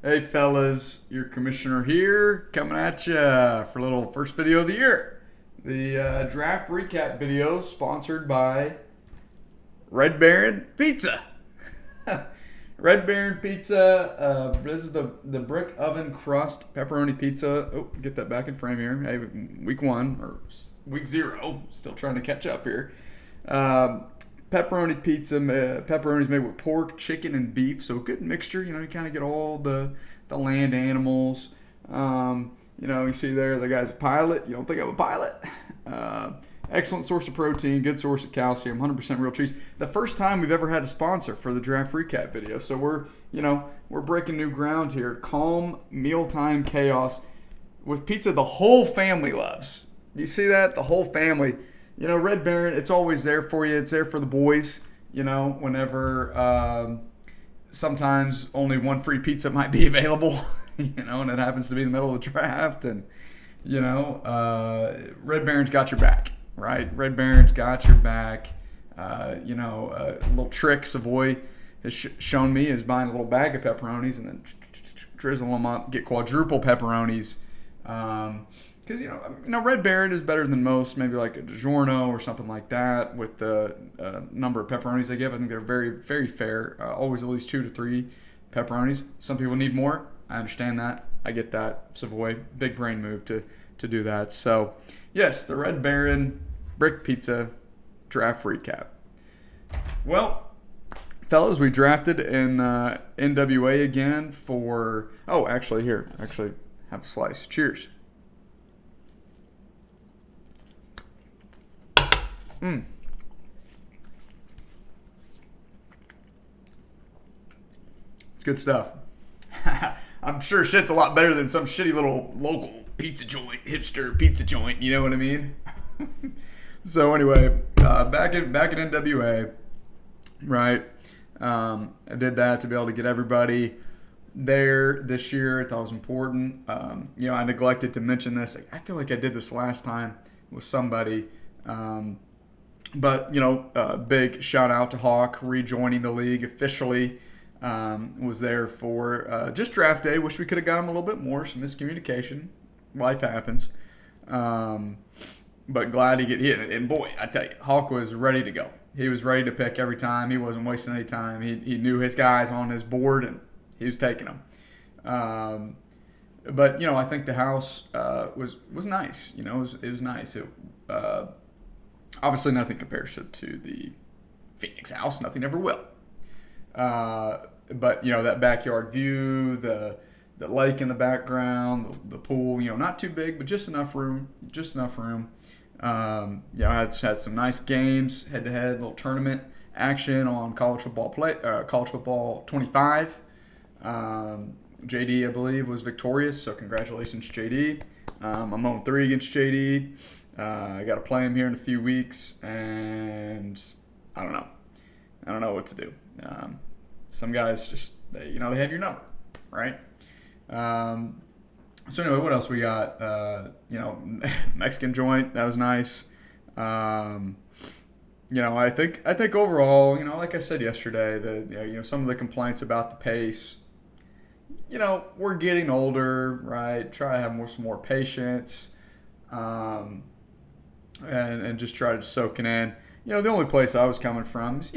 Hey fellas, your commissioner here, coming at you for a little first video of the year. The draft recap video sponsored by Red Baron Pizza. Red Baron Pizza. This is the brick oven crust pepperoni pizza. Oh, get that back in frame here. Hey, week one or week zero. Still trying to catch up here. Um, Pepperoni pizza. Pepperoni's made with pork, chicken, and beef. So a good mixture. You know, you kind of get all the land animals. You see there the guy's a pilot. You don't think I'm a pilot? Uh, Excellent source of protein, good source of calcium, 100% real cheese. The first time we've ever had a sponsor for the draft recap video, so we're breaking new ground here. Calm mealtime chaos with pizza the whole family loves. You see that? The whole family. Red Baron, it's always there for you. It's there for the boys. Whenever sometimes only one free pizza might be available. And it happens to be in the middle of the draft, and Red Baron's got your back. Right, Red Baron's got your back. Little trick Savoy has shown me is buying a little bag of pepperonis and then drizzle them up, get quadruple pepperonis. Because Red Baron is better than most, maybe like a DiGiorno or something like that with the number of pepperonis they give. I think they're very, very fair. Always at least 2 to 3 pepperonis. Some people need more. I understand that. I get that. Savoy, big brain move to do that. So, yes, the Red Baron Brick Pizza Draft Recap. Well, fellas, we drafted in NWA again for... Oh, actually, here. Actually, have a slice. Cheers. It's good stuff. I'm sure shit's a lot better than some shitty little local pizza joint, hipster pizza joint. You know what I mean? So anyway, back in NWA, right? I did that to be able to get everybody there this year. I thought it was important. I neglected to mention this. I feel like I did this last time with somebody. Big shout out to Hawk rejoining the league officially. Was there for just draft day. Wish we could have got him a little bit more. Some miscommunication. Life happens. But glad to get hit. And boy, I tell you, Hawk was ready to go. He was ready to pick every time. He wasn't wasting any time. He knew his guys on his board, and he was taking them. I think the house was nice. It was nice. Obviously, nothing compares to the Phoenix house. Nothing ever will. That backyard view, the lake in the background, the pool, not too big, but just enough room. I had some nice games, head-to-head, little tournament action on college football 25. JD, I believe, was victorious, so congratulations, JD. I'm 0-3 against JD. I got to play him here in a few weeks, and I don't know. I don't know what to do. Some guys just, they have your number, right? So anyway, what else we got? Mexican joint, that was nice. I think overall, like I said yesterday, some of the complaints about the pace. We're getting older, right? Try to have some more patience, and just try to soak it in. The only place I was coming from is,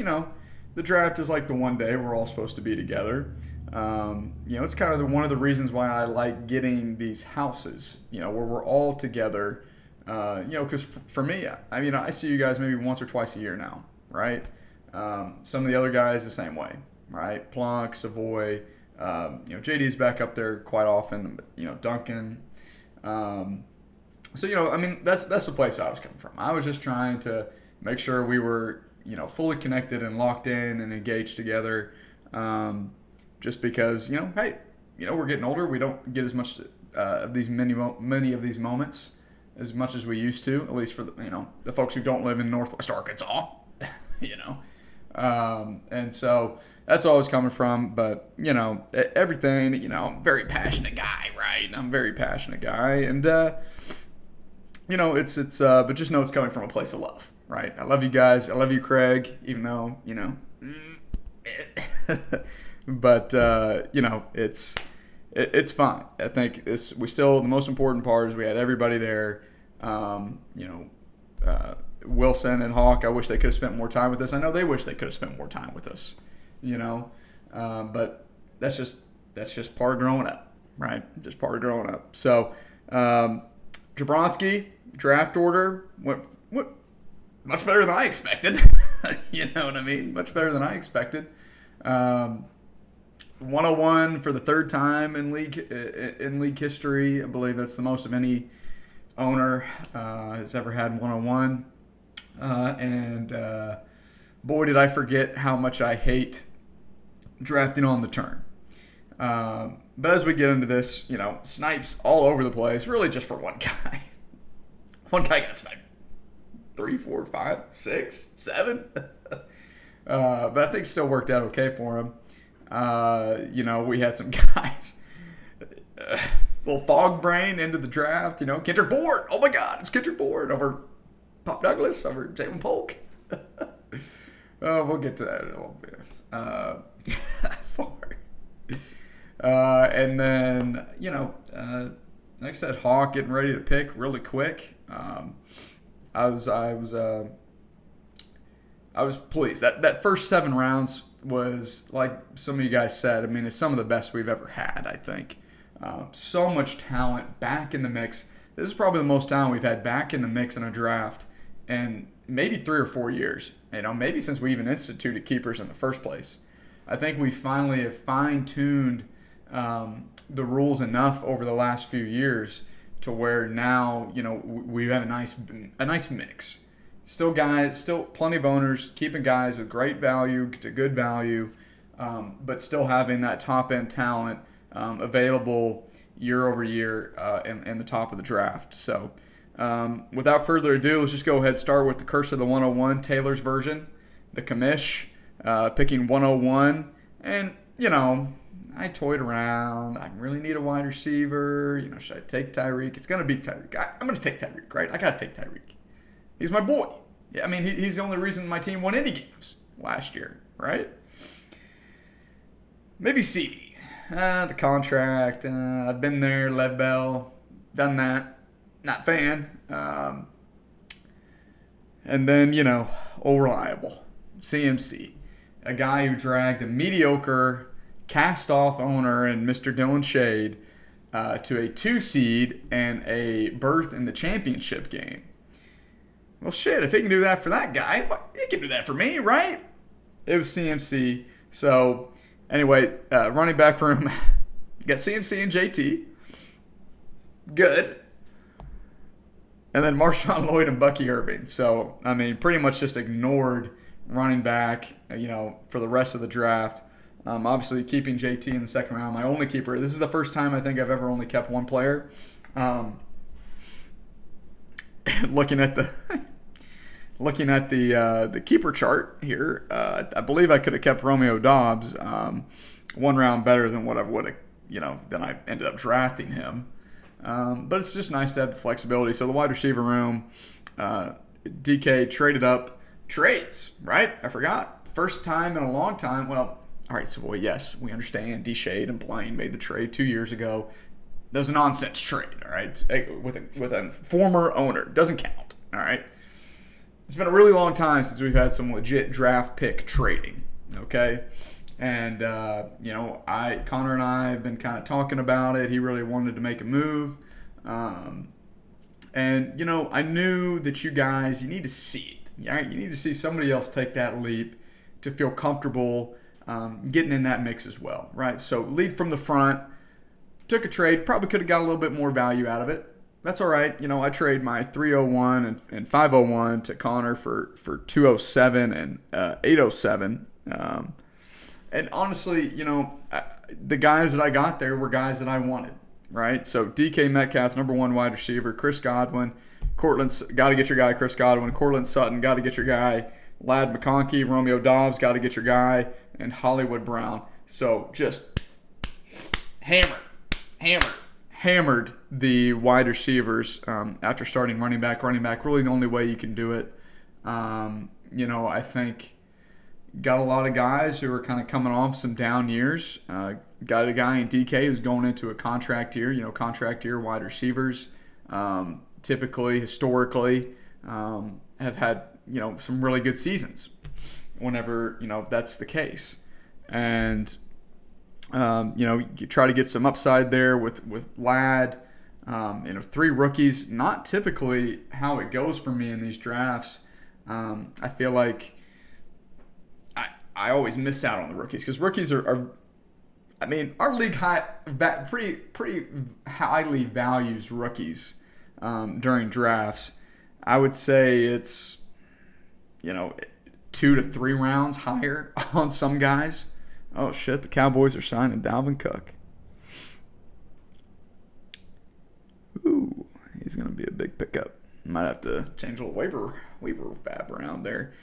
the draft is like the one day we're all supposed to be together. It's kind of one of the reasons why I like getting these houses, where we're all together. Because for me, I see you guys maybe once or twice a year now, right? Some of the other guys the same way, right? Plunk, Savoy, JD's back up there quite often, but, Duncan. That's the place I was coming from. I was just trying to make sure we were, fully connected and locked in and engaged together. Just because, hey, we're getting older. We don't get as much of these many of these moments as much as we used to, at least for the folks who don't live in Northwest Arkansas, and so that's all I was coming from. But, everything, I'm a very passionate guy, right? I'm a very passionate guy. And, but just know it's coming from a place of love, right? I love you guys. I love you, Craig, even though, but, it's it's fine. I think the most important part is we had everybody there. Wilson and Hawk, I wish they could have spent more time with us. I know they wish they could have spent more time with us, but that's just part of growing up, right? Just part of growing up. So Jablonski draft order went much better than I expected. You know what I mean? Much better than I expected. 101 for the third time in league history. I believe that's the most of any owner has ever had 101. Boy, did I forget how much I hate drafting on the turn. But as we get into this, snipes all over the place, really just for one guy. One guy got sniped 3, 4, 5, 6, 7. But I think it still worked out okay for him. We had some guys, little fog brain into the draft. Kendrick Bourne. Oh my God, it's Kendrick Bourne over Pop Douglas, over Jalen Polk. We'll get to that in a little bit. And then, like I said, Hawk getting ready to pick really quick. I was pleased. That first 7 rounds was, like some of you guys said, it's some of the best we've ever had, I think. So much talent back in the mix. This is probably the most talent we've had back in the mix in a draft in maybe 3 or 4 years. Maybe since we even instituted keepers in the first place. I think we finally have fine-tuned the rules enough over the last few years to where now, we have a nice mix. Still plenty of owners keeping guys with great value to good value, but still having that top-end talent available year over year in the top of the draft. So without further ado, let's just go ahead and start with the Curse of the 101, Taylor's version, the commish, picking 101. And, I toyed around. I really need a wide receiver. Should I take Tyreek? It's going to be Tyreek. I'm going to take Tyreek, right? I got to take Tyreek. He's my boy. Yeah, he's the only reason my team won any games last year, right? Maybe CD. The contract. I've been there, Lev Bell, done that. Not fan. And then, old reliable. CMC. A guy who dragged a mediocre cast-off owner and Mr. Dylan Shade to a 2 seed and a berth in the championship game. Well, shit, if he can do that for that guy, he can do that for me, right? It was CMC. So, anyway, running back room, you got CMC and JT. Good. And then Marshawn Lloyd and Bucky Irving. So, pretty much just ignored running back, for the rest of the draft. Obviously, keeping JT in the second round, my only keeper. This is the first time I think I've ever only kept one player. Looking at the keeper chart here, I believe I could have kept Romeo Doubs 1 round better than what I would have, than I ended up drafting him. But it's just nice to have the flexibility. So the wide receiver room, DK traded up trades, right? I forgot. First time in a long time. Well, all right, so yes, we understand D-Shade and Blaine made the trade 2 years ago. That was a nonsense trade, all right, with a former owner. Doesn't count, all right? It's been a really long time since we've had some legit draft pick trading, okay? And, Connor and I have been kind of talking about it. He really wanted to make a move. And, I knew that you guys, you need to see it, all right? You need to see somebody else take that leap to feel comfortable getting in that mix as well, right? So lead from the front, took a trade, probably could have got a little bit more value out of it. That's all right. I trade my 301 and 501 to Connor for 207 and 807. And honestly, the guys that I got there were guys that I wanted, right? So DK Metcalf, number 1 wide receiver, Chris Godwin, Cortland's got to get your guy, Chris Godwin, Cortland Sutton, got to get your guy, Lad McConkey, Romeo Doubs, got to get your guy, and Hollywood Brown. So just hammered the wide receivers after starting running back. Really the only way you can do it. I think, got a lot of guys who are kind of coming off some down years. Got a guy in DK who's going into a contract year. Contract year wide receivers typically, historically, have had some really good seasons whenever that's the case. And you try to get some upside there with Ladd. 3 rookies, not typically how it goes for me in these drafts. I feel like I always miss out on the rookies because rookies are our league pretty highly values rookies during drafts. I would say it's 2 to 3 rounds higher on some guys. Oh shit, the Cowboys are signing Dalvin Cook. Ooh, he's gonna be a big pickup. Might have to change a little waiver fab around there.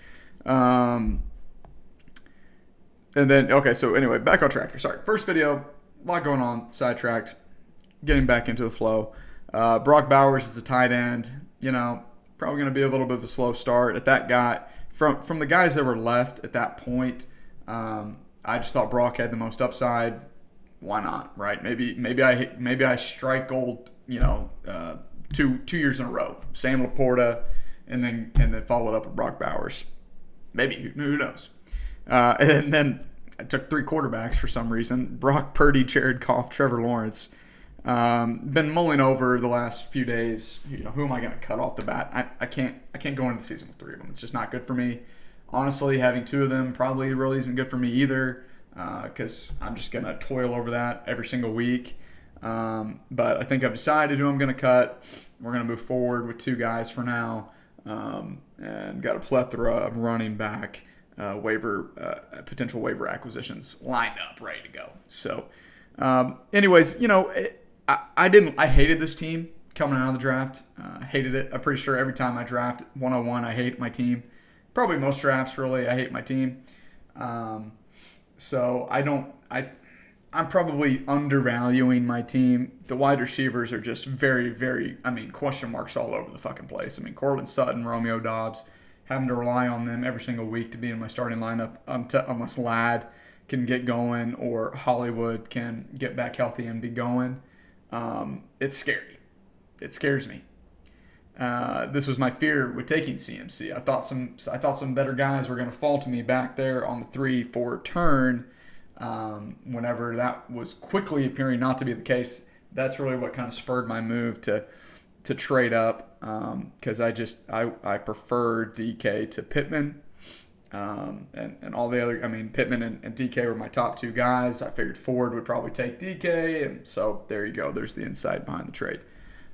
And then, okay, so anyway, back on track here. Sorry, first video, a lot going on, sidetracked, getting back into the flow. Brock Bowers is a tight end. Probably going to be a little bit of a slow start. At that guy, from the guys that were left at that point, I just thought Brock had the most upside. Why not, right? Maybe I strike gold, 2 years in a row. Sam Laporta, and then followed up with Brock Bowers. Maybe, who knows? And then I took 3 quarterbacks for some reason. Brock Purdy, Jared Goff, Trevor Lawrence. Been mulling over the last few days. Who am I going to cut off the bat? I can't go into the season with 3 of them. It's just not good for me. Honestly, having 2 of them probably really isn't good for me either, because I'm just going to toil over that every single week. But I think I've decided who I'm going to cut. We're going to move forward with 2 guys for now, and got a plethora of running back potential waiver acquisitions lined up, ready to go. So, anyways, I hated this team coming out of the draft. Hated it. I'm pretty sure every time I draft 101, I hate my team. Probably most drafts, really, I hate my team. So I'm probably undervaluing my team. The wide receivers are just very, very, question marks all over the fucking place. Cortland Sutton, Romeo Doubs, having to rely on them every single week to be in my starting lineup unless Ladd can get going or Hollywood can get back healthy and be going. It's scary. It scares me. This was my fear with taking CMC. I thought some better guys were going to fall to me back there on the 3-4 turn. Whenever that was quickly appearing not to be the case, that's really what kind of spurred my move to trade up, because I prefer DK to Pittman, and all the other. Pittman and DK were my top 2 guys. I figured Ford would probably take DK, and so there you go. There's the insight behind the trade.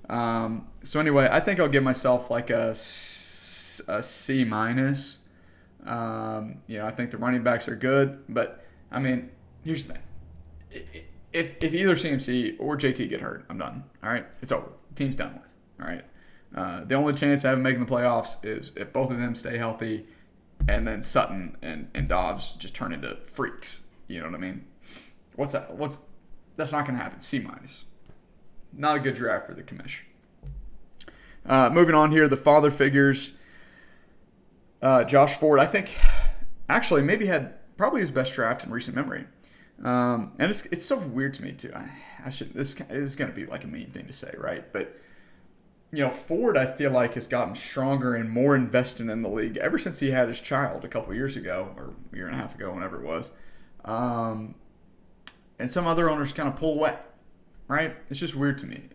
So anyway, I think I'll give myself like a C minus. I think the running backs are good, but here's the thing. If either CMC or JT get hurt, I'm done. All right, it's over. The team's done with. All right. The only chance I have of making the playoffs is if both of them stay healthy, and then Sutton and Dobbs just turn into freaks. You know what I mean? What's that? That's not going to happen. C minus. Not a good draft for the commish. Moving on here, the father figures. Josh Ford, I think, actually maybe had probably his best draft in recent memory. And it's so weird to me too. This is going to be like a mean thing to say, right? But Ford, I feel like, has gotten stronger and more invested in the league ever since he had his child a couple of years ago, or a year and a half ago, whenever it was. And some other owners kind of pull away, right? It's just weird to me.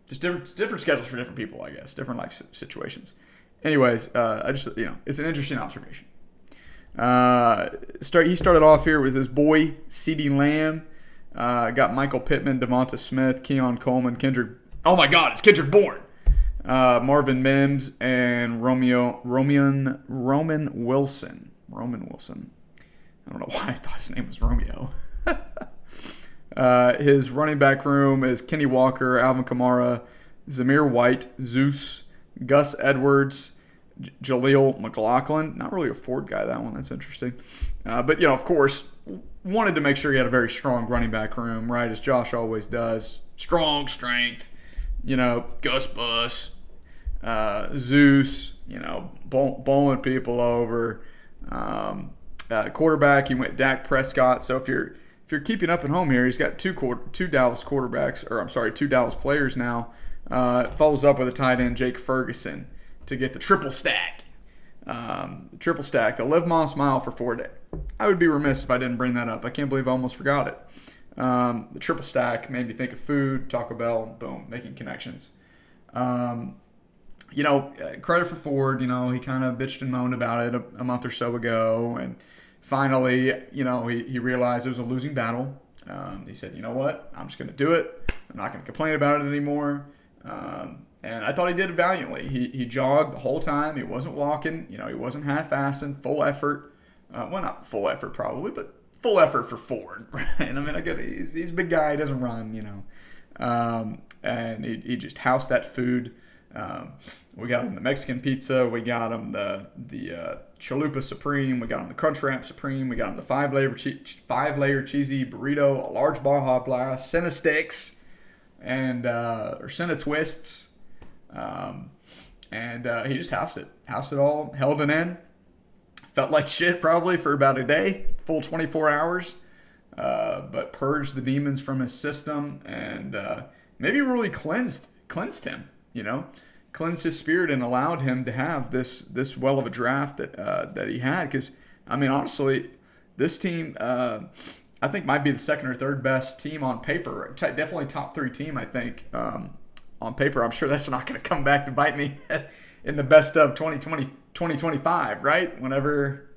Just different schedules for different people, I guess, different life situations. Anyways, it's an interesting observation. He started off here with his boy, CeeDee Lamb. Got Michael Pittman, Devonta Smith, Keon Coleman, Kendrick. Oh my God, it's Kendrick Bourne. Marvin Mims and Roman Wilson. Roman Wilson. I don't know why I thought his name was Romeo. His running back room is Kenny Walker, Alvin Kamara, Zamir White, Zeus, Gus Edwards, Jaleel McLaughlin. Not really a Ford guy, that one. That's interesting. But, of course, wanted to make sure he had a very strong running back room, right, as Josh always does. Strong strength, Gus Bus. Zeus, bowling people over. Quarterback, he went Dak Prescott. So if you're keeping up at home here, he's got two Dallas quarterbacks, or I'm sorry, two Dallas players now. Follows up with a tight end, Jake Ferguson, to get the triple stack. The Live Moss Mile for 4 days. I would be remiss if I didn't bring that up. I can't believe I almost forgot it. The triple stack made me think of food, Taco Bell, boom, making connections. Credit for Ford. He kind of bitched and moaned about it a month or so ago, and finally, he realized it was a losing battle. He said, you know what, I'm just going to do it. I'm not going to complain about it anymore. And I thought he did it valiantly. He jogged the whole time. He wasn't walking. He wasn't half-assing. Full effort. Well, not full effort probably, but full effort for Ford. Right? I mean, he's a big guy. He doesn't run. And he just housed that food. We got him the Mexican pizza. We got him the Chalupa Supreme. We got him the Crunchwrap Supreme. We got him the five-layer cheesy burrito, a large Baja Blast, Senna sticks, or Senna twists. And he just housed it all, held it in. Felt like shit probably for about a day, full 24 hours, but purged the demons from his system, and maybe really cleansed him, cleansed his spirit and allowed him to have this well of a draft that he had. Because I mean, honestly, this team I think might be the second or third best team on paper, definitely top 3 team, I think. On paper, I'm sure that's not going to come back to bite me in the best of 2025, right? Whenever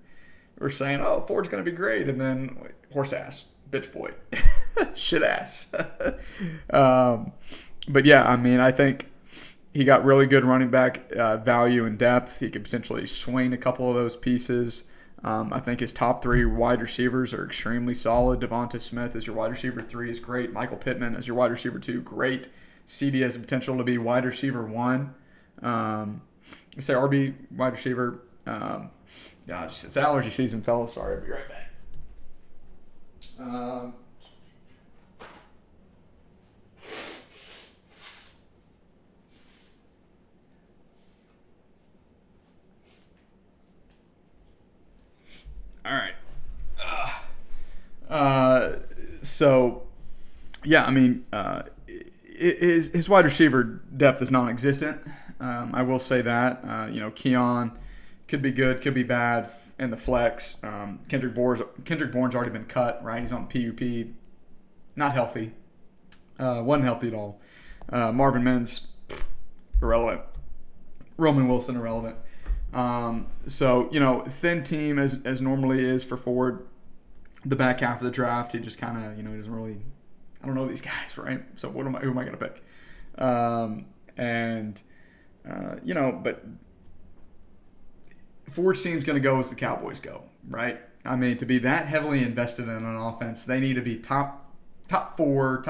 we're saying, oh, Ford's going to be great, and then horse ass, bitch boy, shit ass. But yeah, I mean, I think he got really good running back value and depth. He could potentially swing a couple of those pieces. I think his top 3 wide receivers are extremely solid. Devonta Smith as your wide receiver 3 is great. Michael Pittman as your wide receiver 2, great. CD has the potential to be wide receiver 1. Let's say RB wide receiver. Gosh, it's allergy season, fellas. Sorry, I'll be right back. All right. So, yeah, I mean, his wide receiver depth is non-existent. I will say that. Keon could be good, could be bad in the flex. Kendrick Bourne's already been cut, right? He's on the PUP. Not healthy. Wasn't healthy at all. Marvin Mims, irrelevant. Roman Wilson, irrelevant. Thin team as normally is for Ford. The back half of the draft, he just kind of, he doesn't really, I don't know these guys, right? So who am I going to pick? But Ford's team's going to go as the Cowboys go, right? I mean, to be that heavily invested in an offense, they need to be top 4,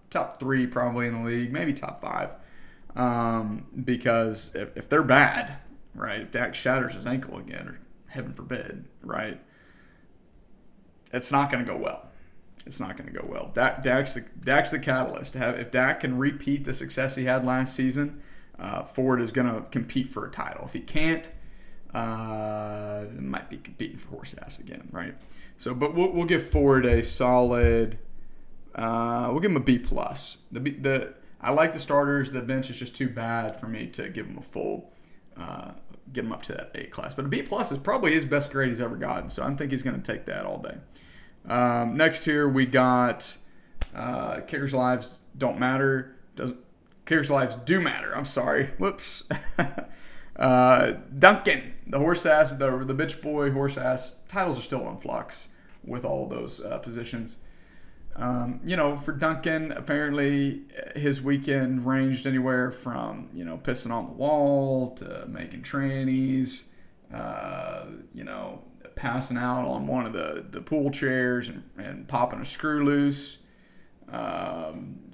top 3 probably in the league, maybe top 5. Because if they're bad, right, if Dak shatters his ankle again, or heaven forbid, right, it's not going to go well. It's not going to go well. Dak's the catalyst. If Dak can repeat the success he had last season, Ford is going to compete for a title. If he can't, it might be competing for horse ass again, right? So, but we'll give Ford a solid. We'll give him a B plus. I like the starters. The bench is just too bad for me to give him a full. Get him up to that A class. But a B plus is probably his best grade he's ever gotten. So I think he's going to take that all day. Next here we got kickers' lives don't matter. Kickers' lives do matter. I'm sorry. Whoops. Duncan, the horse ass, the bitch boy horse ass. Titles are still in flux with all of those positions. For Duncan, apparently his weekend ranged anywhere from, pissing on the wall to making trannies, passing out on one of the pool chairs and popping a screw loose. And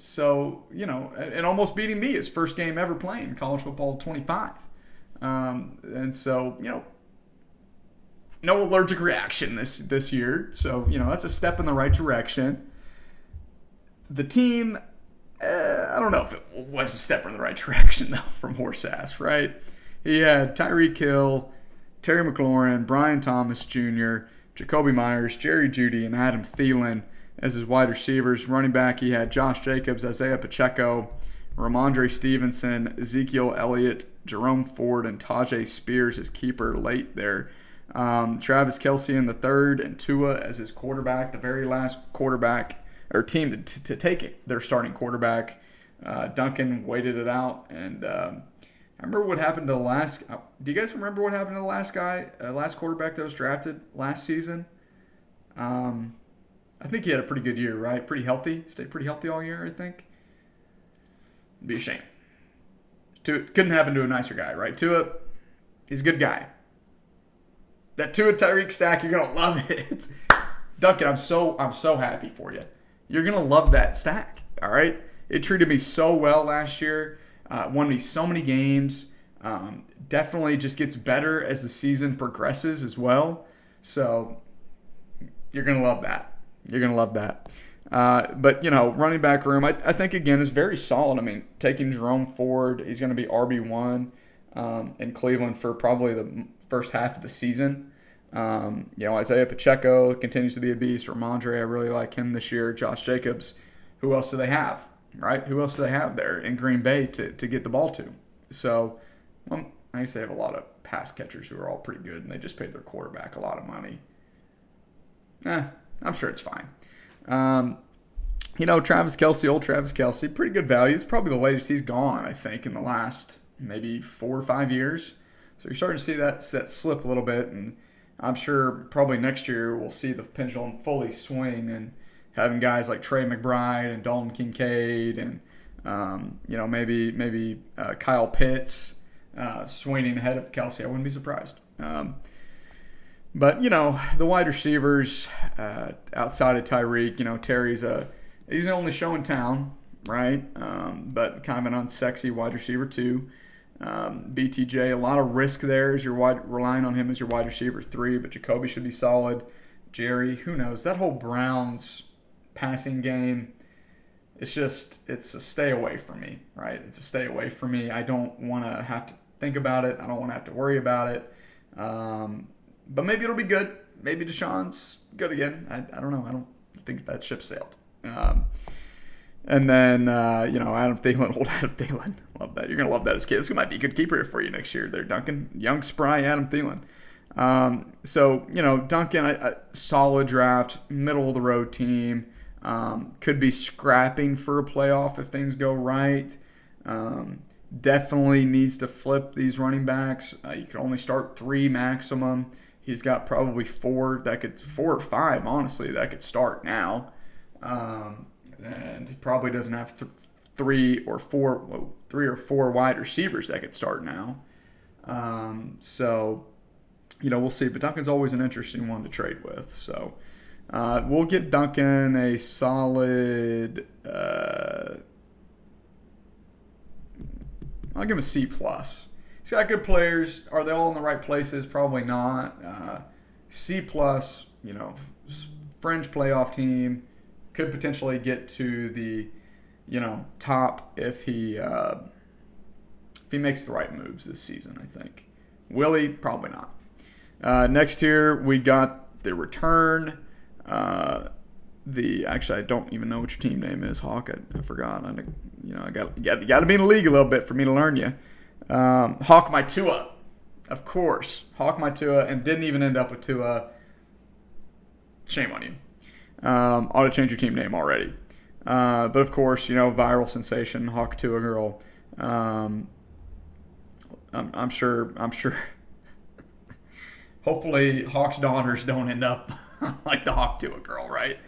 almost beating me his first game ever playing college football 25. And so, no allergic reaction this year. So, that's a step in the right direction. The team, I don't know if it was a step in the right direction, though, from Horse-Ass, right? He had Tyreek Hill, Terry McLaurin, Brian Thomas Jr., Jacoby Myers, Jerry Jeudy, and Adam Thielen as his wide receivers. Running back, he had Josh Jacobs, Isaiah Pacheco, Ramondre Stevenson, Ezekiel Elliott, Jerome Ford, and Tajay Spears as keeper late there. Travis Kelce in the third, and Tua as his quarterback, the very last quarterback or team to take it, their starting quarterback. Duncan waited it out, and I remember what happened to the last. Do you guys remember what happened to the last guy, last quarterback that was drafted last season? I think he had a pretty good year, right? Pretty healthy, stayed pretty healthy all year, I think. It'd be a shame. Couldn't happen to a nicer guy, right? Tua, he's a good guy. That Tua Tyreek stack, you're gonna love it. Duncan, I'm so happy for you. You're gonna love that stack. All right. It treated me so well last year. Won me so many games. Definitely just gets better as the season progresses as well. So you're gonna love that. You're gonna love that. But running back room, I think again is very solid. I mean, taking Jerome Ford, he's going to be RB1 in Cleveland for probably the first half of the season. Isaiah Pacheco continues to be a beast. Ramondre, I really like him this year. Josh Jacobs, who else do they have, right? Who else do they have there in Green Bay to get the ball to? So, I guess they have a lot of pass catchers who are all pretty good, and they just paid their quarterback a lot of money. I'm sure it's fine. Travis Kelce, old Travis Kelce, pretty good value. It's probably the latest he's gone, I think, in the last maybe 4 or 5 years. So you're starting to see that slip a little bit, and I'm sure probably next year we'll see the pendulum fully swing and having guys like Trey McBride and Dalton Kincaid and maybe Kyle Pitts swinging ahead of Kelce. I wouldn't be surprised. But the wide receivers outside of Tyreek, Terry's he's the only show in town, right? But kind of an unsexy wide receiver too. BTJ, a lot of risk there as relying on him as your wide receiver 3, but Jacoby should be solid. Jerry, who knows? That whole Browns passing game, it's a stay away from me, right? It's a stay away from me. I don't want to have to think about it. I don't want to have to worry about it. But maybe it'll be good. Maybe Deshaun's good again. I don't know. I don't think that ship sailed. And then, Adam Thielen, old Adam Thielen. Love that. You're going to love that as a kid. This might be a good keeper for you next year there, Duncan. Young, spry Adam Thielen. Duncan, a solid draft, middle-of-the-road team. Could be scrapping for a playoff if things go right. Definitely needs to flip these running backs. You can only start 3 maximum. He's got probably 4 or 5, honestly, that could start now. And he probably doesn't have 3 or 4 wide receivers that could start now. We'll see. But Duncan's always an interesting one to trade with. So we'll give Duncan a solid. I'll give him a C+. He's got good players. Are they all in the right places? Probably not. C+, fringe playoff team. Could potentially get to the, top if he makes the right moves this season, I think. Will he? Probably not. Next here, we got the return. Actually, I don't even know what your team name is, Hawk. I forgot. I got to be in the league a little bit for me to learn you. Hawk my Tua, of course. Hawk my Tua, and didn't even end up with Tua. Shame on you. Ought to change your team name already. But of course, viral sensation, Hawk Tua girl. I'm sure. Hopefully, Hawk's daughters don't end up like the Hawk Tua girl, right?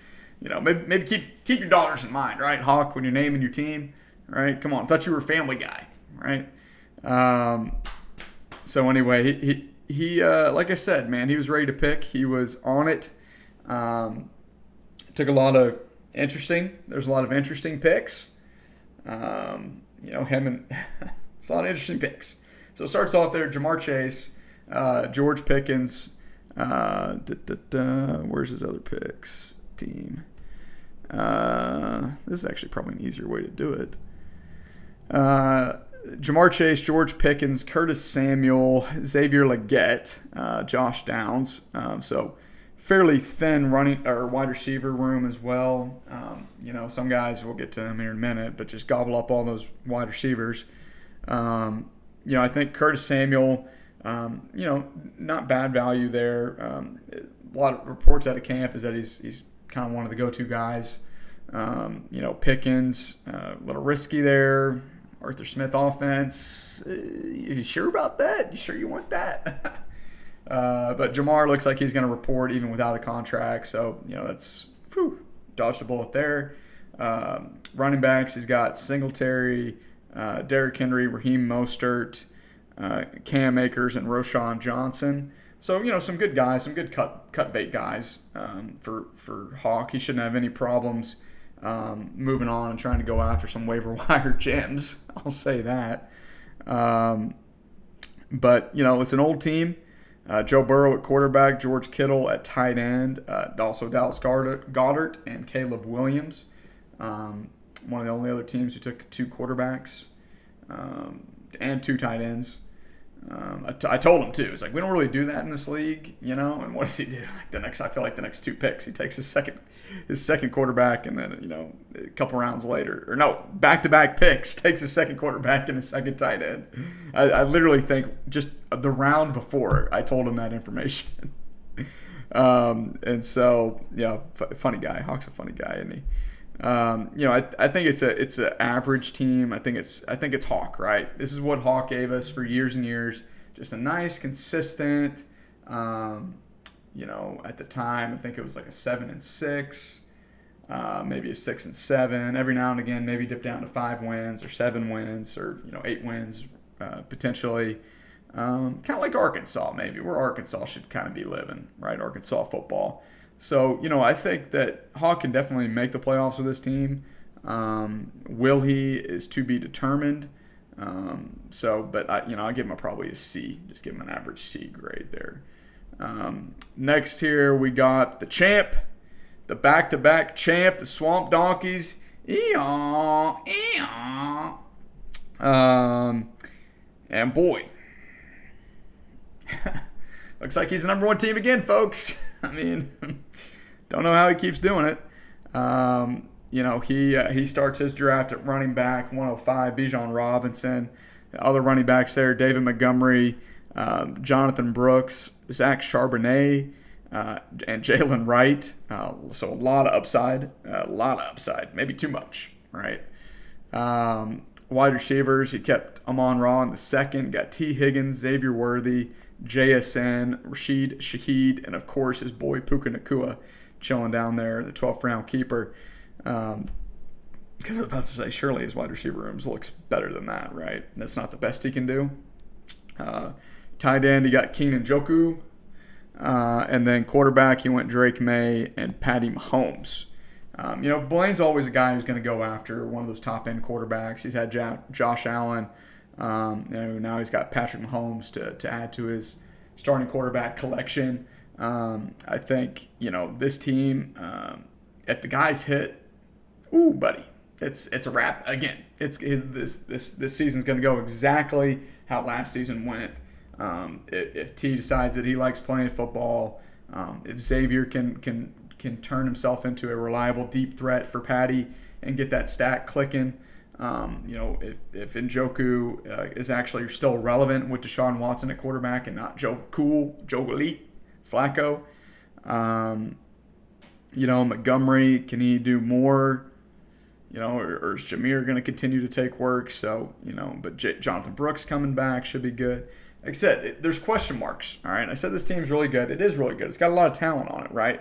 Maybe keep your daughters in mind, right? Hawk, when you're naming your team, right? Come on, I thought you were a Family Guy, right? So anyway, he like I said, man, he was ready to pick. He was on it. There's a lot of interesting picks. Him and there's a lot of interesting picks. So it starts off there, Jamar Chase, George Pickens. Where's his other picks team? This is actually probably an easier way to do it. Jamar Chase, George Pickens, Curtis Samuel, Xavier Legette, Josh Downs. So fairly thin running or wide receiver room as well. Some guys, we'll get to them here in a minute, but just gobble up all those wide receivers. I think Curtis Samuel, not bad value there. A lot of reports out of camp is that he's kind of one of the go-to guys. Pickens, a little risky there. Arthur Smith offense. You sure about that? You sure you want that? But Jamar looks like he's going to report even without a contract. So, that's dodged a bullet there. Running backs, he's got Singletary, Derrick Henry, Raheem Mostert, Cam Akers, and Roschon Johnson. So, some good guys, some good cut bait guys for Hawk. He shouldn't have any problems moving on and trying to go after some waiver wire gems. I'll say that. But, it's an old team. Joe Burrow at quarterback, George Kittle at tight end, also Dallas Goedert and Caleb Williams. One of the only other teams who took 2 quarterbacks and 2 tight ends. I told him too. It's like, we don't really do that in this league, And what does he do? I feel like the next 2 picks, he takes his second quarterback, and then a couple rounds later, or no, back-to-back picks, takes his second quarterback and his second tight end. I literally think just the round before I told him that information. And so funny guy. Hawk's a funny guy, isn't he? I think it's an average team. I think it's Hawk, right? This is what Hawk gave us for years and years. Just a nice, consistent. At the time, I think it was like a 7-6, maybe a 6-7. Every now and again, maybe dip down to 5 wins or 7 wins or 8 wins potentially. Kind of like Arkansas, maybe, where Arkansas should kind of be living, right? Arkansas football. So, I think that Hawk can definitely make the playoffs with this team. Will he is to be determined. But I give him probably a C. Just give him an average C grade there. Next here we got the champ, the back-to-back champ, the Swamp Donkeys. And boy, looks like he's the number 1 team again, folks. I mean, don't know how he keeps doing it. He starts his draft at running back 105, Bijan Robinson. Other running backs there, David Montgomery, Jonathan Brooks, Zach Charbonnet, and Jalen Wright. So a lot of upside, maybe too much, right? Wide receivers, he kept Amon-Ra in the second, got T. Higgins, Xavier Worthy, JSN, Rashid Shaheed, and of course his boy Puka Nacua chilling down there, the 12th round keeper. Because I was about to say, surely his wide receiver rooms looks better than that, right? That's not the best he can do. Tight end, he got Keenan Njoku. And then quarterback, he went Drake May and Patty Mahomes. Blaine's always a guy who's going to go after one of those top-end quarterbacks. He's had Josh Allen. Now he's got Patrick Mahomes to add to his starting quarterback collection. I think, this team, if the guys hit, ooh, buddy, it's a wrap. Again, this season's going to go exactly how last season went. If T decides that he likes playing football, if Xavier can turn himself into a reliable deep threat for Patty and get that stack clicking, if Njoku is actually still relevant with Deshaun Watson at quarterback and not Joe Elite, Flacco, Montgomery, can he do more? Or is Jameer going to continue to take work? So, but Jonathan Brooks coming back should be good. Like I said, there's question marks, all right? I said this team's really good. It is really good. It's got a lot of talent on it, right?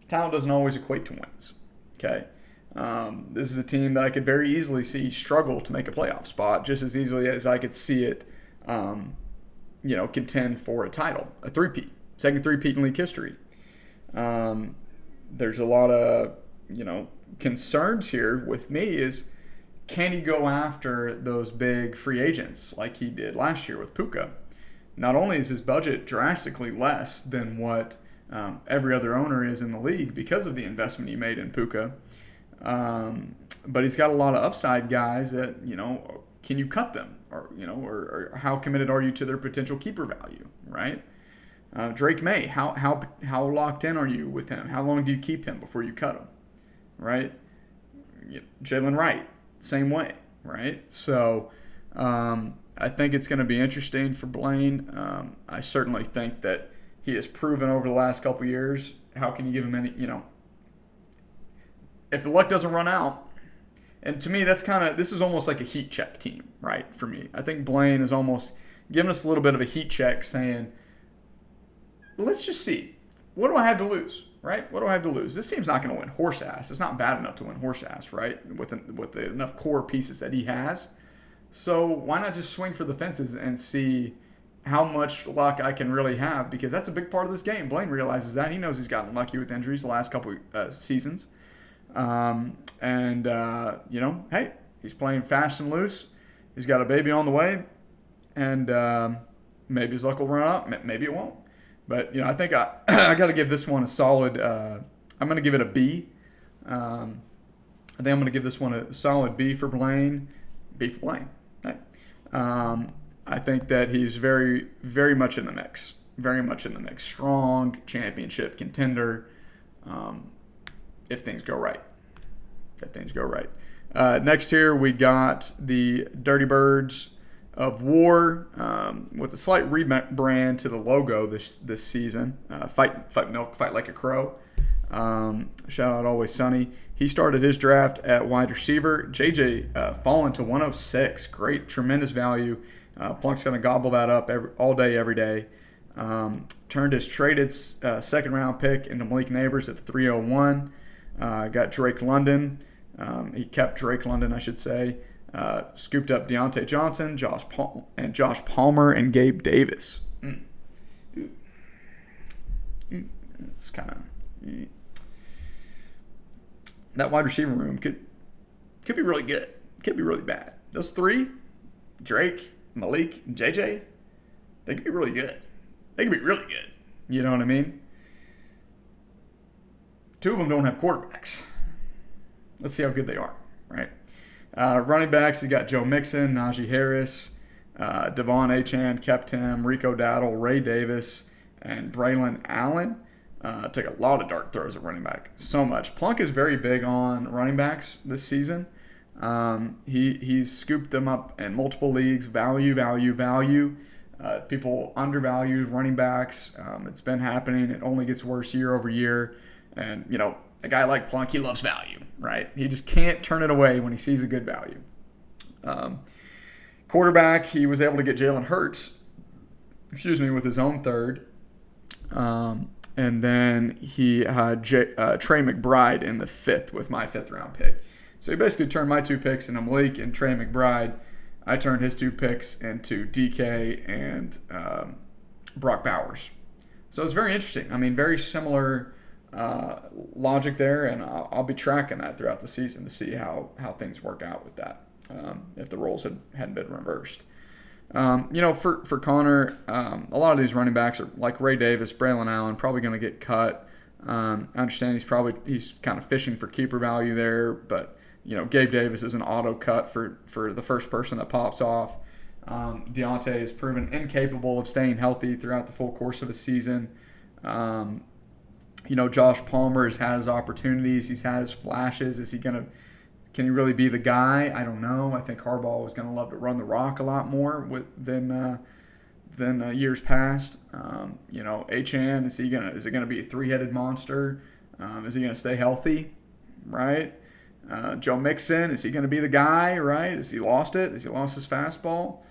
Talent doesn't always equate to wins, okay? This is a team that I could very easily see struggle to make a playoff spot, just as easily as I could see it, contend for a title, a three-peat, second three-peat in league history. There's a lot of, concerns here with me is, can he go after those big free agents like he did last year with Puka? Not only is his budget drastically less than what every other owner is in the league because of the investment he made in Puka, but he's got a lot of upside guys that, can you cut them, or how committed are you to their potential keeper value, right? Drake May, how locked in are you with him? How long do you keep him before you cut him, right? Jalen Wright, same way, right? So I think it's going to be interesting for Blaine. I certainly think that he has proven over the last couple years. How can you give him any, if the luck doesn't run out? And to me, this is almost like a heat check team, right? For me, I think Blaine is almost giving us a little bit of a heat check, saying, let's just see. What do I have to lose, right? What do I have to lose? This team's not going to win horse ass. It's not bad enough to win horse ass, right? With enough core pieces that he has. So why not just swing for the fences and see how much luck I can really have? Because that's a big part of this game. Blaine realizes that. He knows he's gotten lucky with injuries the last couple seasons. Hey, he's playing fast and loose. He's got a baby on the way. And maybe his luck will run out. Maybe it won't. But, I think I got to give this one a solid I'm going to give it a B. I think I'm going to give this one a solid B for Blaine. B for Blaine. Right. I think that he's very, very much in the mix. Very much in the mix. Strong championship contender if things go right. Next here we got the Dirty Birds of War with a slight rebrand to the logo this season. Fight Milk, Fight Like a Crow. Shout out Always Sunny. He started his draft at wide receiver. JJ fallen to 106. Great, tremendous value. Plunk's going to gobble that up all day, every day. Turned his traded second-round pick into Malik Neighbors at 301. Got Drake London. He kept Drake London, I should say. Scooped up Deontay Johnson, Josh Palmer, and Gabe Davis. It's kind of... That wide receiver room could be really good. Could be really bad. Those three, Drake, Malik, and JJ, they could be really good. You know what I mean? Two of them don't have quarterbacks. Let's see how good they are, right? Running backs, you got Joe Mixon, Najee Harris, Devon Achane, Keptim, Rico Dowdle, Ray Davis, and Braylon Allen. Took a lot of dart throws at running back. So much. Plunk is very big on running backs this season. He's scooped them up in multiple leagues. Value. People undervalue running backs. It's been happening. It only gets worse year over year. And, a guy like Plunk, he loves value, right? He just can't turn it away when he sees a good value. Quarterback, he was able to get Jalen Hurts, with his own third. And then he had Trey McBride in the fifth with my fifth-round pick. So he basically turned my two picks into Malik and Trey McBride. I turned his two picks into DK and Brock Bowers. So it's very interesting. I mean, very similar logic there, and I'll be tracking that throughout the season to see how things work out with that, if the roles hadn't been reversed. For Connor, a lot of these running backs are like Ray Davis, Braylon Allen, probably going to get cut. I understand he's kind of fishing for keeper value there, but Gabe Davis is an auto cut for the first person that pops off. Deontay is proven incapable of staying healthy throughout the full course of a season. Josh Palmer has had his opportunities. He's had his flashes. Can he really be the guy? I don't know. I think Harbaugh was going to love to run the rock a lot more than years past. Achane, is it going to be a three-headed monster? Is he going to stay healthy? Right. Joe Mixon, is he going to be the guy? Right. Has he lost it? Has he lost his fastball?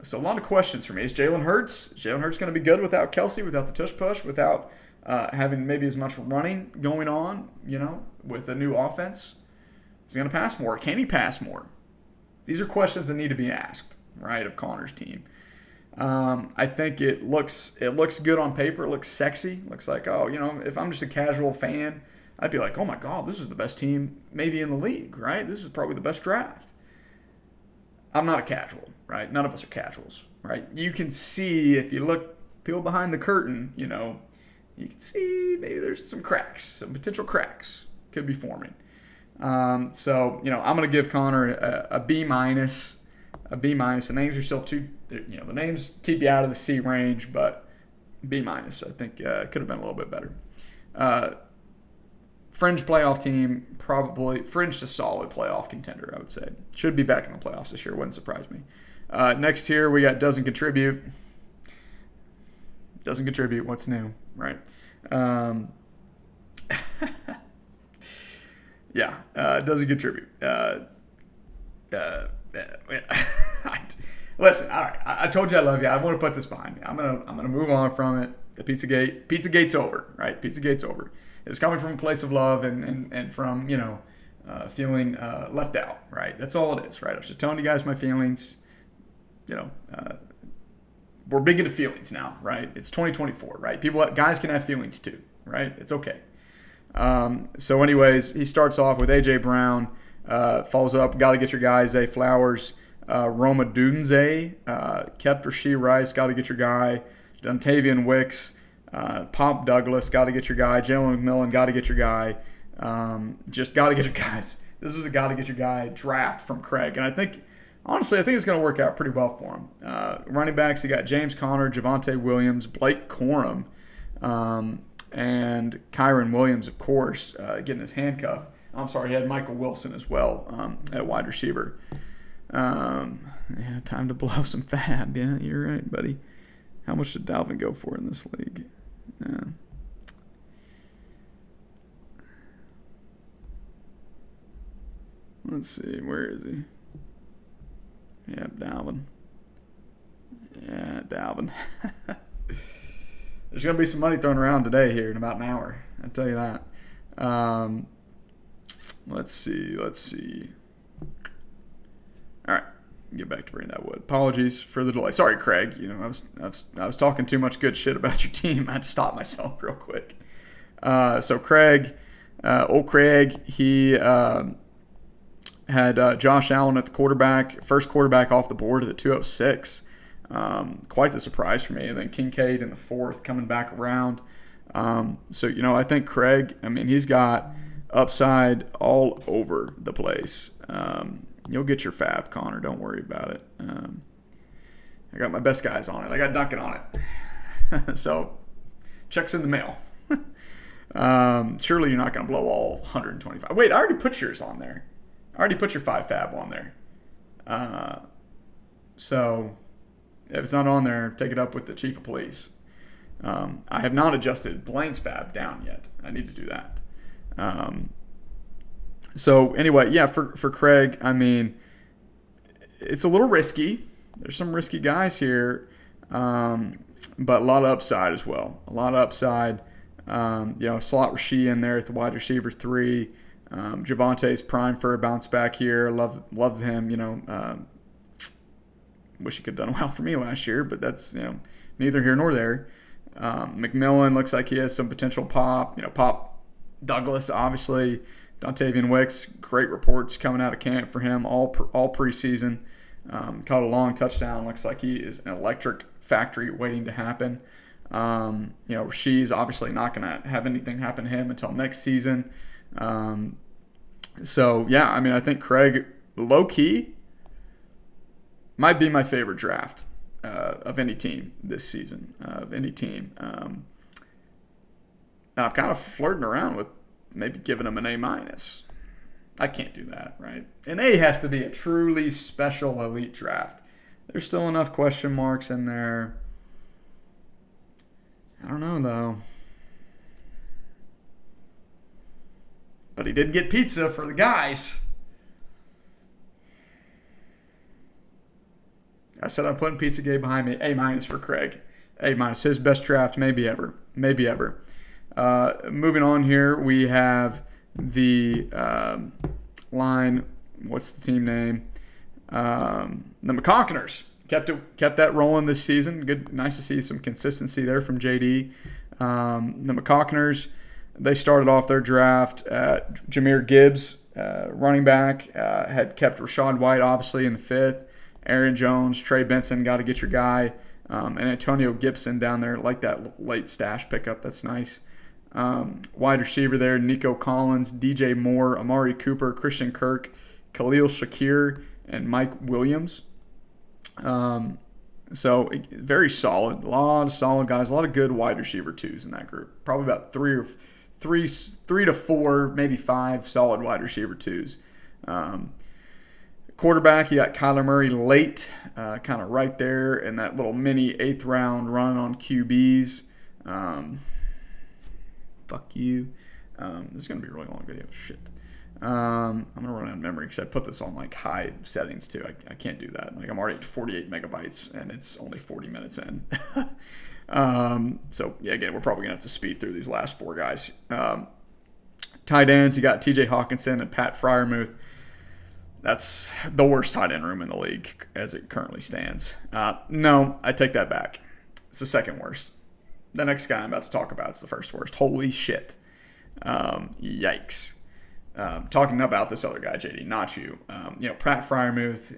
So a lot of questions for me. Is Jalen Hurts going to be good without Kelsey, without the tush push, without having maybe as much running going on? With a new offense. Is he going to pass more? Can he pass more? These are questions that need to be asked, right, of Connor's team. I think it looks good on paper. It looks sexy. Looks like, if I'm just a casual fan, I'd be like, oh my God, this is the best team maybe in the league, right? This is probably the best draft. I'm not a casual, right? None of us are casuals, right? You can see, if you peel behind the curtain, you can see maybe there's some potential cracks could be forming. So I'm going to give Connor a B minus. A B minus. The names are still too. The names keep you out of the C range, but B minus. I think could have been a little bit better. Fringe playoff team, probably fringe to solid playoff contender, I would say. Should be back in the playoffs this year. Wouldn't surprise me. Next here we got doesn't contribute. Doesn't contribute. What's new, right? Yeah, doesn't contribute. Listen, all right. I told you I love you. I want to put this behind me. I'm gonna move on from it. The Pizzagate's over, right? Pizzagate's over. It's coming from a place of love and from feeling left out, right? That's all it is, right? I was just telling you guys my feelings. We're big into feelings now, right? It's 2024, right? Guys can have feelings too, right? It's okay. So anyways, he starts off with A.J. Brown, follows up, got to get your guy, Zay Flowers, Roma Dunze, kept Rashee Rice, got to get your guy, Dontavian Wicks, Pomp Douglas, got to get your guy, Jalen McMillan, got to get your guy, just got to get your guys. This was a got to get your guy draft from Craig, and I think it's going to work out pretty well for him. Running backs, you got James Conner, Javonte Williams, Blake Corum, and Kyron Williams, of course, getting his handcuff. I'm sorry, he had Michael Wilson as well at wide receiver. Time to blow some fab. Yeah, you're right, buddy. How much did Dalvin go for in this league? Let's see, where is he? Yeah, Dalvin. There's going to be some money thrown around today here in about an hour. I'll tell you that. Let's see. All right, get back to bringing that wood. Apologies for the delay. Sorry, Craig. I was talking too much good shit about your team. I had to stop myself real quick. So Craig, he had Josh Allen at the quarterback, first quarterback off the board at the 206. Quite the surprise for me. And then Kincaid in the fourth coming back around. So I think Craig, he's got upside all over the place. You'll get your fab, Connor. Don't worry about it. I got my best guys on it. I got Duncan on it. So checks in the mail. Surely you're not going to blow all 125. Wait, I already put yours on there. I already put your 5 fab on there. So if it's not on there, take it up with the chief of police. I have not adjusted Blaine's fab down yet. I need to do that. So anyway, yeah, for Craig, it's a little risky. There's some risky guys here, but a lot of upside as well. A lot of upside. Slot Rashee in there at the wide receiver 3. Javante's primed for a bounce back here. Loved him. Wish he could have done well for me last year, but that's neither here nor there. McMillan looks like he has some potential pop. Pop Douglas, obviously. Dontavian Wicks, great reports coming out of camp for him all preseason. Caught a long touchdown. Looks like he is an electric factory waiting to happen. Rashee's obviously not going to have anything happen to him until next season. I think Craig, low key, might be my favorite draft of any team this season. I'm kind of flirting around with maybe giving him an A minus. I can't do that, right? An A has to be a truly special elite draft. There's still enough question marks in there. I don't know, though. But he did get pizza for the guys. I said I'm putting Pizzagate behind me. A minus for Craig. A minus. His best draft maybe ever. Moving on here, we have the line. What's the team name? The McConkiners. Kept that rolling this season. Good, nice to see some consistency there from JD. The McConkiners, they started off their draft. Jahmyr Gibbs, running back, had kept Rachaad White obviously in the 5th. Aaron Jones, Trey Benson, got to get your guy, and Antonio Gibson down there, like that late stash pickup. That's nice. Wide receiver there, Nico Collins, DJ Moore, Amari Cooper, Christian Kirk, Khalil Shakir, and Mike Williams. So very solid. A lot of solid guys. A lot of good wide receiver twos in that group. Probably about three to four, maybe five solid wide receiver twos. Quarterback, you got Kyler Murray late, kind of right there in that little mini 8th round run on QBs. Fuck you. This is going to be a really long video. Shit. I'm going to run out of memory because I put this on like high settings too. I can't do that. Like I'm already at 48 megabytes and it's only 40 minutes in. So yeah, again, we're probably going to have to speed through these last four guys. Tight ends, you got TJ Hawkinson and Pat Freiermuth. That's the worst tight end room in the league as it currently stands. No, I take that back. It's the second worst. The next guy I'm about to talk about is the first worst. Holy shit. Yikes. Talking about this other guy, JD, not you. Pat Freiermuth,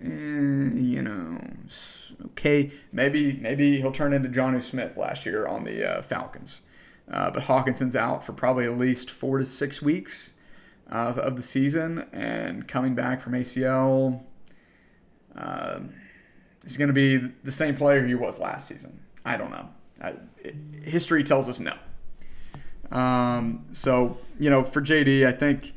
okay. Maybe he'll turn into Jonnu Smith last year on the Falcons. But Hawkinson's out for probably at least 4 to 6 weeks of the season, and coming back from ACL, he's going to be the same player he was last season. I don't know. History tells us no. So for JD, I think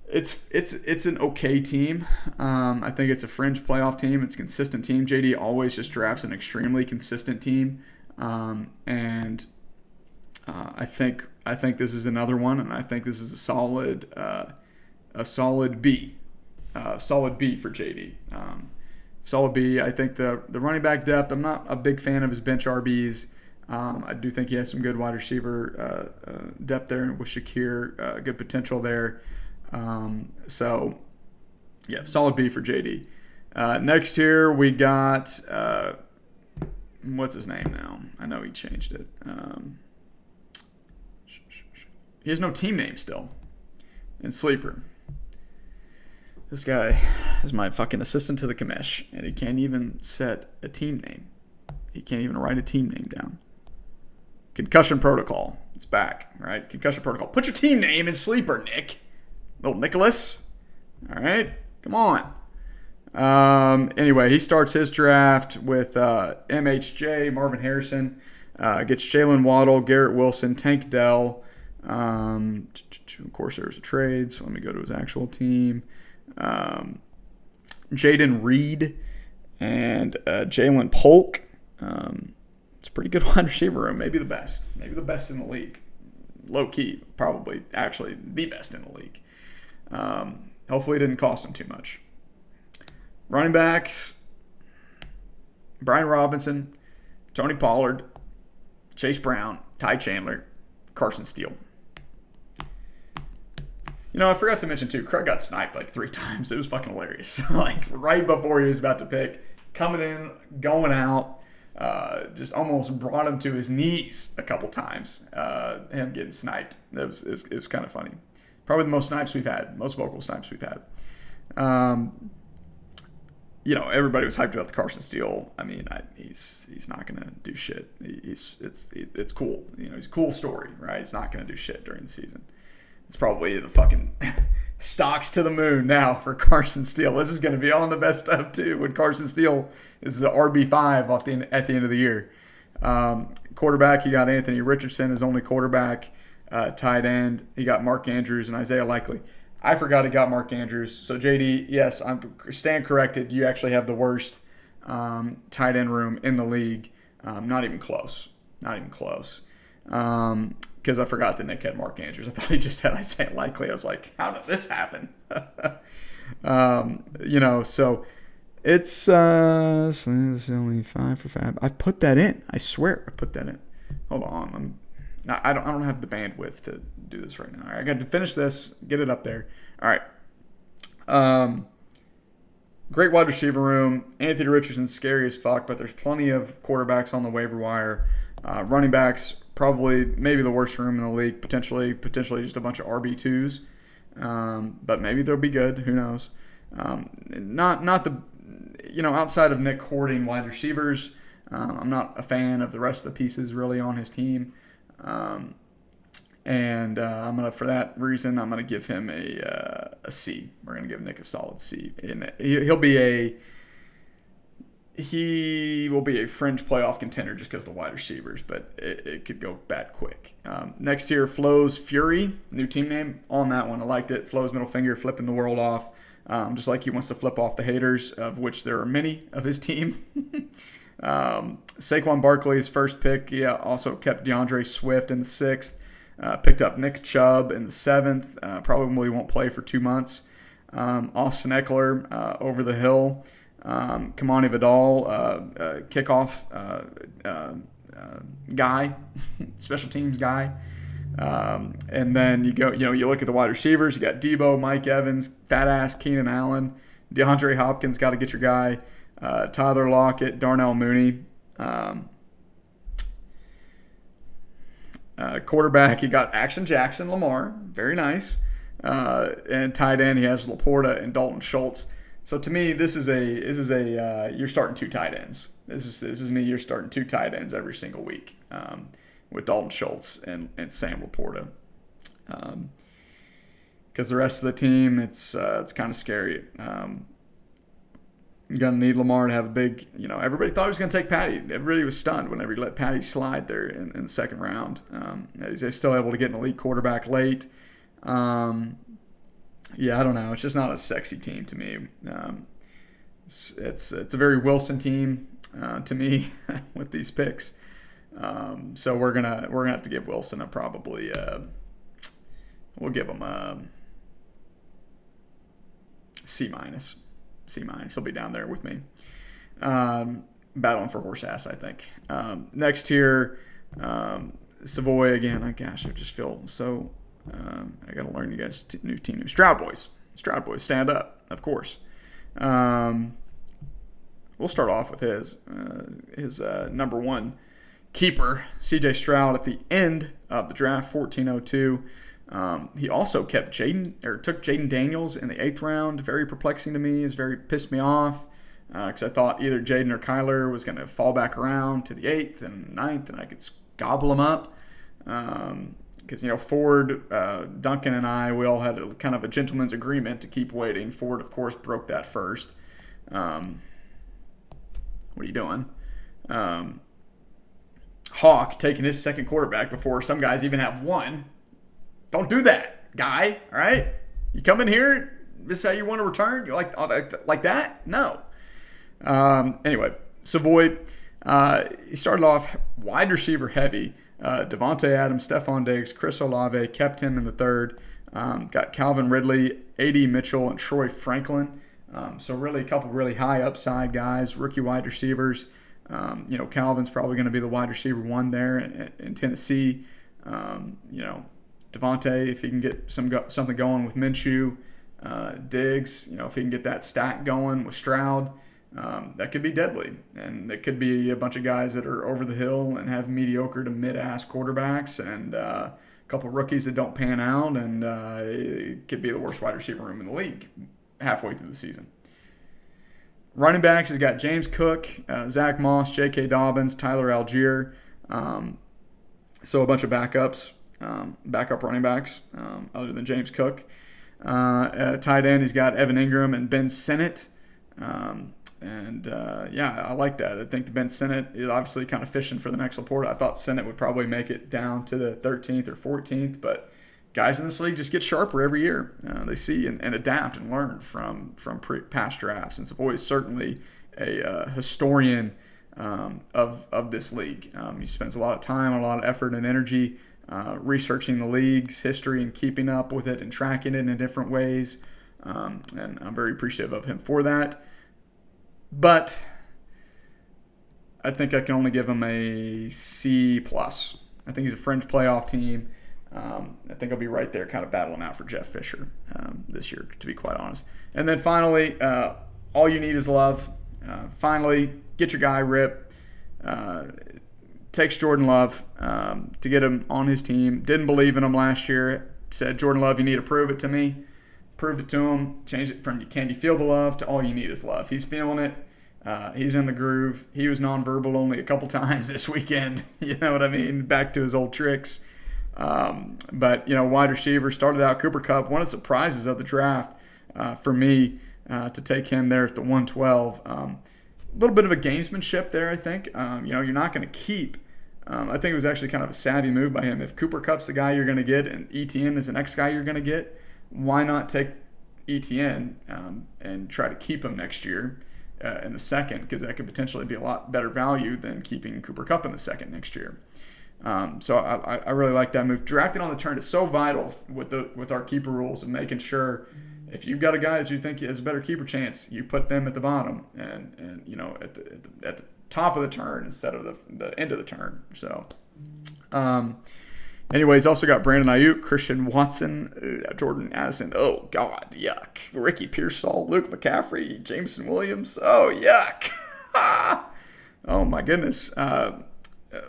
it's an okay team. I think it's a fringe playoff team. It's a consistent team. JD always just drafts an extremely consistent team, and I think this is another one, and I think this is a solid B, solid B for JD. Solid B. I think the running back depth. I'm not a big fan of his bench RBs. I do think he has some good wide receiver depth there with Shakir. Good potential there. So yeah, solid B for JD. Next here we got what's his name now? I know he changed it. He has no team name still in Sleeper. This guy is my fucking assistant to the commish, and he can't even set a team name. He can't even write a team name down. Concussion protocol. It's back, right? Concussion protocol. Put your team name in Sleeper, Nick. Little Nicholas. All right? Come on. Anyway, he starts his draft with MHJ, Marvin Harrison. Gets Jalen Waddle, Garrett Wilson, Tank Dell. Of course, there was a trade, so let me go to his actual team. Jaden Reed and Jalen Polk. It's a pretty good wide receiver room, maybe the best in the league. Low key, probably actually the best in the league. Hopefully it didn't cost him too much. Running backs, Brian Robinson, Tony Pollard, Chase Brown, Ty Chandler, Carson Steele. I forgot to mention too, Craig got sniped like 3 times. It was fucking hilarious. Like right before he was about to pick, coming in, going out, just almost brought him to his knees a couple times. Him getting sniped. It was kind of funny. Probably the most snipes we've had, most vocal snipes we've had. Everybody was hyped about the Carson Steele. I mean, he's not gonna do shit. It's cool. He's a cool story, right? He's not gonna do shit during the season. It's probably the fucking stocks to the moon now for Carson Steele. This is going to be on the best stuff too when Carson Steele is the RB5 at the end of the year. Quarterback, he got Anthony Richardson as only quarterback. Tight end, he got Mark Andrews and Isaiah Likely. I forgot he got Mark Andrews. So JD, yes, I'm stand corrected. You actually have the worst tight end room in the league. Not even close. Because I forgot that Nick had Mark Andrews. I thought he just had Isaiah Likely. I was like, how did this happen? So it's only 5 for 5. I put that in. I swear I put that in. Hold on. I don't have the bandwidth to do this right now. All right, I got to finish this, get it up there. All right. Great wide receiver room. Anthony Richardson's scary as fuck, but there's plenty of quarterbacks on the waiver wire. Running backs, probably maybe the worst room in the league, potentially just a bunch of RB2s. But maybe they'll be good. Who knows? Not the, outside of Nick hoarding wide receivers, I'm not a fan of the rest of the pieces really on his team. And for that reason, I'm gonna give him a C. We're gonna give Nick a solid C. And he will be a fringe playoff contender just because of the wide receivers, but it could go bad quick. Next here, Flo's Fury, new team name on that one. I liked it. Flo's middle finger flipping the world off, just like he wants to flip off the haters, of which there are many of his team. Saquon Barkley, his first pick. He also kept DeAndre Swift in the 6th. Picked up Nick Chubb in the 7th. Probably won't play for 2 months. Austin Eckler over the hill. Kamani Vidal, kickoff guy, special teams guy. And then you look at the wide receivers. You got Debo, Mike Evans, fat ass Keenan Allen, DeAndre Hopkins. Got to get your guy. Tyler Lockett, Darnell Mooney. Quarterback, you got Action Jackson Lamar, very nice. And tight end, he has Laporta and Dalton Schultz. So to me, this is a you're starting 2 tight ends. This is me. You're starting 2 tight ends every single week with Dalton Schultz and Sam Laporta. Because the rest of the team, it's kind of scary. You're going to need Lamar to have a big, everybody thought he was going to take Patty. Everybody was stunned whenever he let Patty slide there in the second round. He's still able to get an elite quarterback late. I don't know. It's just not a sexy team to me. It's a very Wilson team to me with these picks. So we're gonna have to give Wilson we'll give him a C minus. C minus. He'll be down there with me. Battling for horse ass, I think. Next here, Savoy again. I just feel so. I got to learn you guys new team names. Stroud Boys, stand up, of course. We'll start off with his number 1 keeper, C.J. Stroud, at the end of the draft, 1402. He also took Jaden Daniels in the 8th round. Very perplexing to me. Very pissed me off because I thought either Jaden or Kyler was going to fall back around to the 8th and 9th, and I could gobble them up. Because, Ford, Duncan, and we all had kind of a gentleman's agreement to keep waiting. Ford, of course, broke that first. What are you doing? Hawk taking his second quarterback before some guys even have one. Don't do that, guy, all right? You come in here, this is how you want to return? You're like that? No. Anyway, Savoy, he started off wide receiver heavy. Devontae Adams, Stephon Diggs, Chris Olave, kept him in the 3rd. Got Calvin Ridley, A.D. Mitchell, and Troy Franklin. So really a couple really high upside guys, rookie wide receivers. Calvin's probably going to be the wide receiver 1 there in Tennessee. Devontae, if he can get something going with Minshew. Diggs, if he can get that stack going with Stroud. That could be deadly, and it could be a bunch of guys that are over the hill and have mediocre to mid-ass quarterbacks, and a couple rookies that don't pan out, and it could be the worst wide receiver room in the league halfway through the season. Running backs has got James Cook, Zach Moss, J.K. Dobbins, Tyler Algier, so a bunch of backups, backup running backs other than James Cook. Tight end, he's got Evan Ingram and Ben Sinnott. I like that. I think the Ben Sinnott is obviously kind of fishing for the next Laporta. I thought Sinnott would probably make it down to the 13th or 14th, but guys in this league just get sharper every year. They see and adapt and learn from past drafts. And Savoy is certainly a historian of this league. He spends a lot of time, a lot of effort and energy researching the league's history and keeping up with it and tracking it in different ways. And I'm very appreciative of him for that. But I think I can only give him a C+. I think he's a fringe playoff team. I think I'll be right there kind of battling out for Jeff Fisher this year, to be quite honest. And then finally, all you need is love. Finally, get your guy, Rip. Takes Jordan Love to get him on his team. Didn't believe in him last year. Said, Jordan Love, you need to prove it to me. Proved it to him. Changed it from can you feel the love to all you need is love. He's feeling it. He's in the groove. He was nonverbal only a couple times this weekend. You know what I mean? Back to his old tricks. But, wide receiver started out Cooper Kupp, one of the surprises of the draft for me to take him there at the 112. A little bit of a gamesmanship there, I think. You're not going to keep. I think it was actually kind of a savvy move by him. If Cooper Kupp's the guy you're going to get and ETN is the next guy you're going to get, why not take ETN and try to keep him next year in the second, because that could potentially be a lot better value than keeping Cooper Kupp in the second next year. So I really like that move. Drafting on the turn is so vital with our keeper rules and making sure if you've got a guy that you think has a better keeper chance, you put them at the bottom and at the top of the turn instead of the end of the turn. So, anyways, also got Brandon Ayuk, Christian Watson, Jordan Addison. Oh, God, yuck. Ricky Pearsall, Luke McCaffrey, Jameson Williams. Oh, yuck. Oh, my goodness.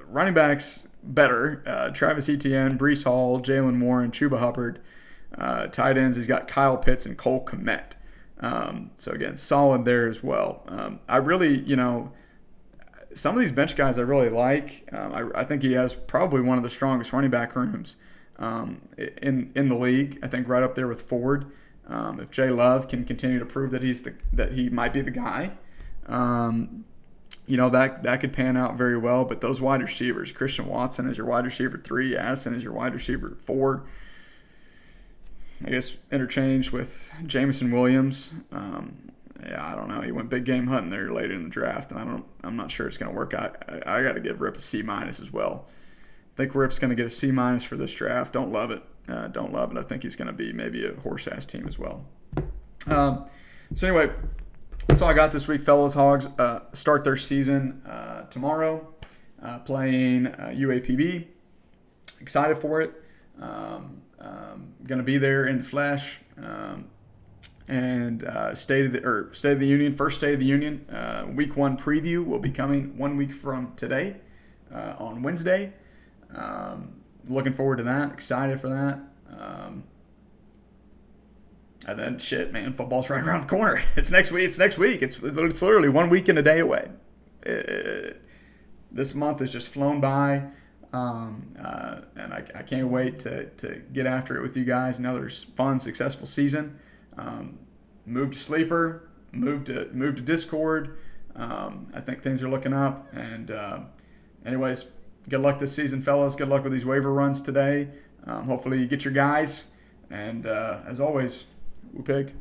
Running backs, better. Travis Etienne, Breece Hall, Jalen Moore, and Chuba Hubbard. Tight ends, he's got Kyle Pitts and Cole Kmet. So, again, solid there as well. I really, some of these bench guys I really like. I think he has probably one of the strongest running back rooms in the league. I think right up there with Ford. If Jay Love can continue to prove that he might be the guy, that could pan out very well. But those wide receivers, Christian Watson is your wide receiver 3, Addison is your wide receiver 4. I guess interchanged with Jameson Williams. I don't know. He went big game hunting there later in the draft, and I'm not sure it's going to work out. I got to give Rip a C- as well. I think Rip's going to get a C- for this draft. Don't love it. Don't love it. I think he's going to be maybe a horse-ass team as well. So anyway, that's all I got this week, fellas. Hogs start their season tomorrow, playing UAPB. Excited for it. Going to be there in the flesh. And State of the Union, first State of the Union, Week 1 preview will be coming 1 week from today on Wednesday. Looking forward to that. Excited for that. And then shit, man, football's right around the corner. It's next week. It's literally 1 week and a day away. This month has just flown by. And I can't wait to get after it with you guys. Another fun, successful season. Move to Sleeper, move to Discord. I think things are looking up. And anyways, good luck this season, fellas. Good luck with these waiver runs today. Hopefully you get your guys. And as always, Woo Pig.